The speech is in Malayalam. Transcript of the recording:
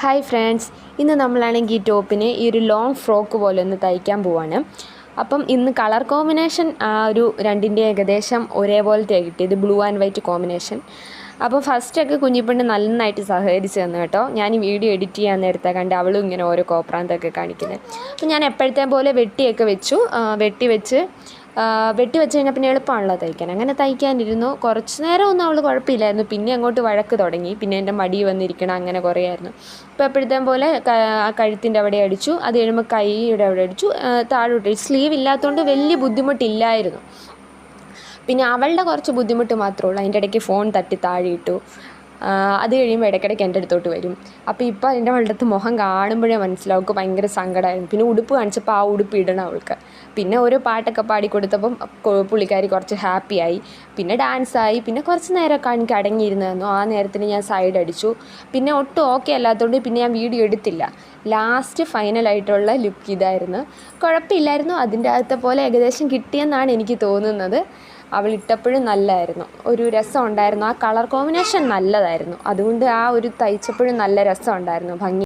ഹായ് ഫ്രണ്ട്സ്, ഇന്ന് നമ്മളാണെങ്കിൽ ഈ ടോപ്പിന് ഈ ഒരു ലോങ് ഫ്രോക്ക് പോലെ ഒന്ന് തയ്ക്കാൻ പോവാണ്. അപ്പം ഇന്ന് കളർ കോമ്പിനേഷൻ ഒരു രണ്ടിൻ്റെ ഏകദേശം ഒരേപോലത്തെ കിട്ടിയത്, ബ്ലൂ ആൻഡ് വൈറ്റ് കോമ്പിനേഷൻ. അപ്പോൾ ഫസ്റ്റൊക്കെ കുഞ്ഞിപ്പെണ്ണ് നന്നായിട്ട് സഹകരിച്ച് തന്നു കേട്ടോ. ഞാൻ ഈ വീഡിയോ എഡിറ്റ് ചെയ്യാൻ നേരത്തെ കണ്ട് അവളും ഇങ്ങനെ ഓരോ കോപ്രാന്തൊക്കെ കാണിക്കുന്നത്. അപ്പോൾ ഞാൻ എപ്പോഴത്തെ പോലെ വെട്ടിയൊക്കെ വെച്ചു. വെട്ടി വെച്ച് കഴിഞ്ഞാൽ പിന്നെ എളുപ്പമാണല്ലോ തയ്ക്കാൻ. അങ്ങനെ തയ്ക്കാനിരുന്നു. കുറച്ച് നേരം ഒന്നും അവൾ കുഴപ്പമില്ലായിരുന്നു. പിന്നെ അങ്ങോട്ട് വഴക്ക് തുടങ്ങി. പിന്നെ എൻ്റെ മടി വന്നിരിക്കണം, അങ്ങനെ കുറേ ആയിരുന്നു. ഇപ്പോൾ എപ്പോഴത്തെ പോലെ ആ കഴുത്തിൻ്റെ അവിടെ അടിച്ചു, അത് കഴിയുമ്പോൾ കൈയുടെ അവിടെ അടിച്ചു, താഴോട്ട് സ്ലീവ് ഇല്ലാത്തതുകൊണ്ട് വലിയ ബുദ്ധിമുട്ടില്ലായിരുന്നു. പിന്നെ അവളുടെ കുറച്ച് ബുദ്ധിമുട്ട് മാത്രമേ ഉള്ളൂ. അതിൻ്റെ ഇടയ്ക്ക് ഫോൺ തട്ടി താഴെയിട്ടു. അത് കഴിയുമ്പോൾ ഇടയ്ക്കിടയ്ക്ക് എൻ്റെ അടുത്തോട്ട് വരും. അപ്പോൾ ഇപ്പോൾ എൻ്റെ അവളുടെ മുഖം കാണുമ്പോഴേ മനസ്സിലാവും അവൾക്ക് ഭയങ്കര സങ്കടമായിരുന്നു. പിന്നെ ഉടുപ്പ് കാണിച്ചപ്പോൾ ആ ഉടുപ്പ് ഇടണം അവൾക്ക്. പിന്നെ ഓരോ പാട്ടൊക്കെ പാടിക്കൊടുത്തപ്പം പുള്ളിക്കാരി കുറച്ച് ഹാപ്പിയായി. പിന്നെ ഡാൻസായി. പിന്നെ കുറച്ച് നേരമൊക്കെ എനിക്ക് അടങ്ങിയിരുന്നു തന്നു. ആ നേരത്തിന് ഞാൻ സൈഡ് അടിച്ചു. പിന്നെ ഒട്ടും ഓക്കെ അല്ലാത്തതുകൊണ്ട് പിന്നെ ഞാൻ വീഡിയോ എടുത്തില്ല. ലാസ്റ്റ് ഫൈനലായിട്ടുള്ള ലുക്ക് ഇതായിരുന്നു. കുഴപ്പമില്ലായിരുന്നു. അതിൻ്റെ അകത്തെ പോലെ ഏകദേശം കിട്ടിയെന്നാണ് എനിക്ക് തോന്നുന്നത്. അവളിട്ടപ്പോഴും നല്ലതായിരുന്നു, ഒരു രസം ഉണ്ടായിരുന്നു. ആ കളർ കോമ്പിനേഷൻ നല്ലതായിരുന്നു. അതുകൊണ്ട് ആ ഒരു തയ്ച്ചപ്പോഴും നല്ല രസം ഉണ്ടായിരുന്നു, ഭംഗി.